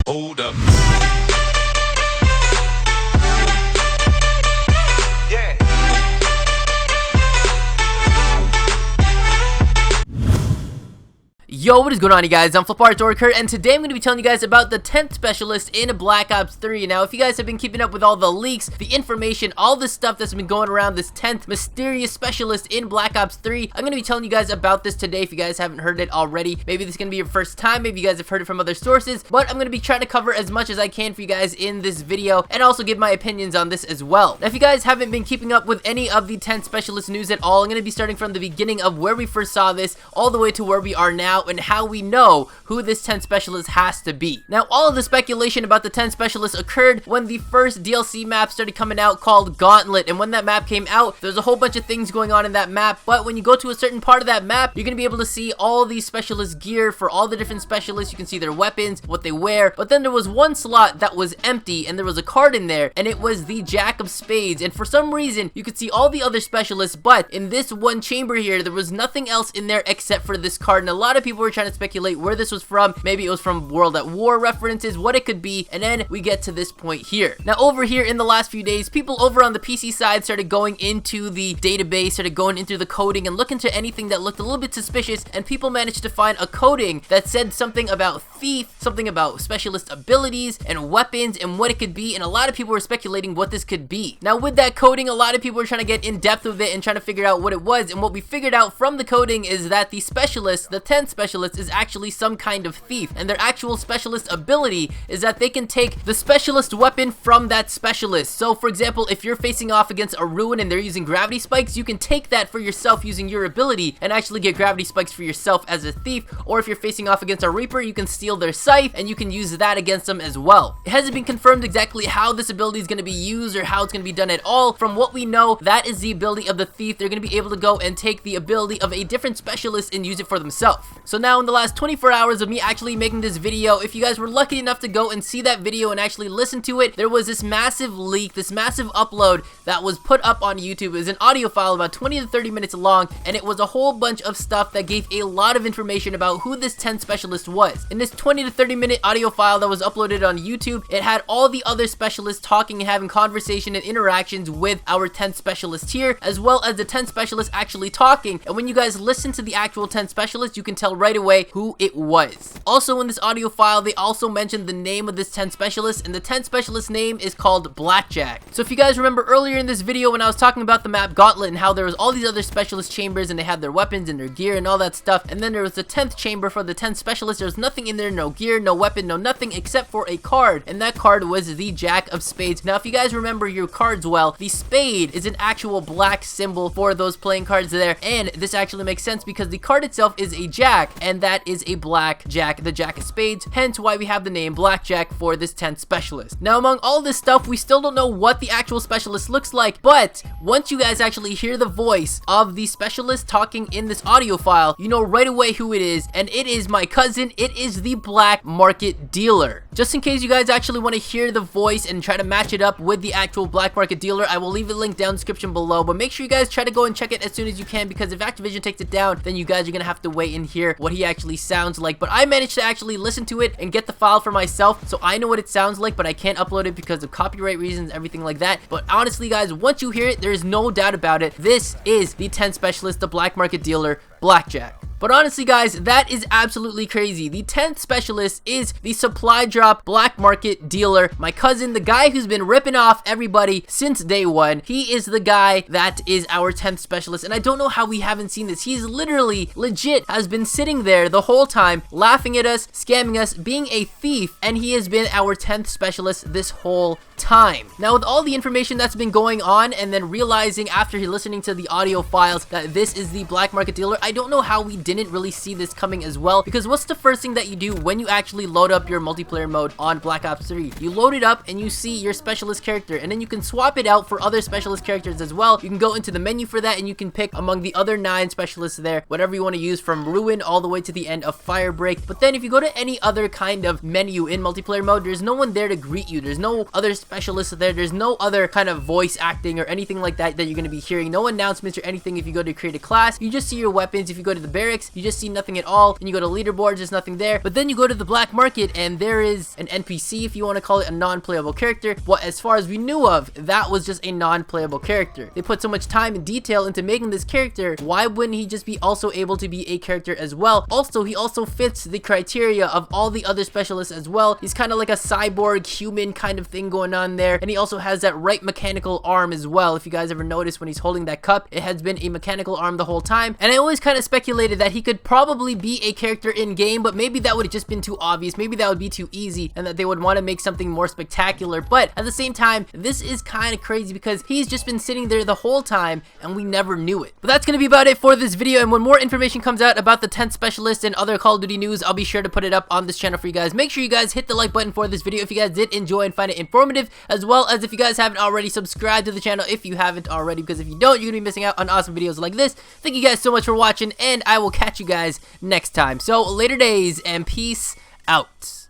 Hold up. Yo, what is going on, you guys? I'm FlipArtOrker, and today I'm going to be telling you guys about the 10th specialist in Black Ops 3. Now, if you guys have been keeping up with all the leaks, the information, all the stuff that's been going around this 10th mysterious specialist in Black Ops 3, I'm going to be telling you guys about this today if you guys haven't heard it already. Maybe this is going to be your first time, maybe you guys have heard it from other sources, but I'm going to be trying to cover as much as I can for you guys in this video, and also give my opinions on this as well. Now, if you guys haven't been keeping up with any of the 10th specialist news at all, I'm going to be starting from the beginning of where we first saw this, all the way to where we are now, and how we know who this 10th specialist has to be. Now, all of the speculation about the 10th specialist occurred when the first DLC map started coming out called Gauntlet, and when that map came out, there's a whole bunch of things going on in that map, but when you go to a certain part of that map, you're going to be able to see all these specialist gear for all the different specialists. You can see their weapons, what they wear, but then there was one slot that was empty, and there was a card in there, and it was the Jack of Spades, and for some reason, you could see all the other specialists, but in this one chamber here, there was nothing else in there except for this card, and a lot of people were trying to speculate where this was from. Maybe it was from World at War references, what it could be, and then we get to this point here. Now, over here in the last few days, people over on the PC side started going into the database, started going into the coding and looking into anything that looked a little bit suspicious, and people managed to find a coding that said something about thief, something about specialist abilities and weapons and what it could be, and a lot of people were speculating what this could be. Now, with that coding, a lot of people were trying to get in depth with it and trying to figure out what it was, and what we figured out from the coding is that the specialist, the 10th specialist, is actually some kind of thief, and their actual specialist ability is that they can take the specialist weapon from that specialist. So, for example, if you're facing off against a Ruin and they're using gravity spikes, you can take that for yourself using your ability and actually get gravity spikes for yourself as a thief. Or if you're facing off against a Reaper, you can steal their scythe and you can use that against them as well. It hasn't been confirmed exactly how this ability is going to be used or how it's going to be done at all. From what we know, that is the ability of the thief. They're going to be able to go and take the ability of a different specialist and use it for themselves. So now, in the last 24 hours of me actually making this video, if you guys were lucky enough to go and see that video and actually listen to it, there was this massive leak, this massive upload that was put up on YouTube. It was an audio file about 20 to 30 minutes long, and it was a whole bunch of stuff that gave a lot of information about who this 10th specialist was. In this 20 to 30 minute audio file that was uploaded on YouTube, it had all the other specialists talking and having conversation and interactions with our 10th specialist here, as well as the 10th specialist actually talking. And when you guys listen to the actual 10th specialist, you can tell right away who it was. Also, in this audio file, they also mentioned the name of this 10th specialist, and the 10th specialist name is called Blackjack. So if you guys remember earlier in this video when I was talking about the map Gauntlet and how there was all these other specialist chambers and they had their weapons and their gear and all that stuff, and then there was the 10th chamber for the 10th specialist. There was nothing in there, no gear, no weapon, no nothing except for a card, and that card was the Jack of Spades. Now, if you guys remember your cards well, the spade is an actual black symbol for those playing cards there, and this actually makes sense because the card itself is a jack, and that is a black jack, the Jack of Spades, hence why we have the name Blackjack for this 10th specialist. Now, among all this stuff, we still don't know what the actual specialist looks like, but once you guys actually hear the voice of the specialist talking in this audio file, you know right away who it is, and it is my cousin. It is the Black Market Dealer. Just in case you guys actually want to hear the voice and try to match it up with the actual Black Market Dealer, I will leave a link down in the description below, but make sure you guys try to go and check it as soon as you can, because if Activision takes it down, then you guys are gonna have to wait and hear what he actually sounds like. But I managed to actually listen to it and get the file for myself, so I know what it sounds like, but I can't upload it because of copyright reasons, everything like that. But honestly, guys, once you hear it, there is no doubt about it. This is the 10th specialist, the Black Market Dealer, Blackjack. But honestly, guys, that is absolutely crazy. The 10th specialist is the supply drop Black Market Dealer. My cousin, the guy who's been ripping off everybody since day one, he is the guy that is our 10th specialist. And I don't know how we haven't seen this. He's literally, legit, has been sitting there the whole time, laughing at us, scamming us, being a thief, and he has been our 10th specialist this whole time. Now, with all the information that's been going on, and then realizing after listening to the audio files that this is the Black Market Dealer, I don't know how we didn't really see this coming as well, because what's the first thing that you do when you actually load up your multiplayer mode on Black Ops 3? You load it up and you see your specialist character, and then you can swap it out for other specialist characters as well. You can go into the menu for that and you can pick among the other 9 specialists there, whatever you want to use, from Ruin all the way to the end of Firebreak. But then if you go to any other kind of menu in multiplayer mode, there's no one there to greet you. There's no other specialists there. There's no other kind of voice acting or anything like that that you're going to be hearing. No announcements or anything. If you go to create a class, you just see your weapons. If you go to the barracks, objects, you just see nothing at all. And you go to leaderboards, there's nothing there. But then you go to the black market and there is an NPC, if you want to call it, a non-playable character. But as far as we knew of, that was just a non-playable character. They put so much time and detail into making this character. Why wouldn't he just be also able to be a character as well? Also, he also fits the criteria of all the other specialists as well. He's kind of like a cyborg human kind of thing going on there. And he also has that right mechanical arm as well. If you guys ever notice when he's holding that cup, it has been a mechanical arm the whole time. And I always kind of speculated that he could probably be a character in game, but maybe that would have just been too obvious. Maybe that would be too easy and that they would want to make something more spectacular. But at the same time, this is kind of crazy because he's just been sitting there the whole time and we never knew it. But that's going to be about it for this video. And when more information comes out about the 10th specialist and other Call of Duty news, I'll be sure to put it up on this channel for you guys. Make sure you guys hit the like button for this video if you guys did enjoy and find it informative, as well as if you guys haven't already, subscribe to the channel if you haven't already, because if you don't, you're going to be missing out on awesome videos like this. Thank you guys so much for watching, and I will catch you guys next time. So later days and peace out.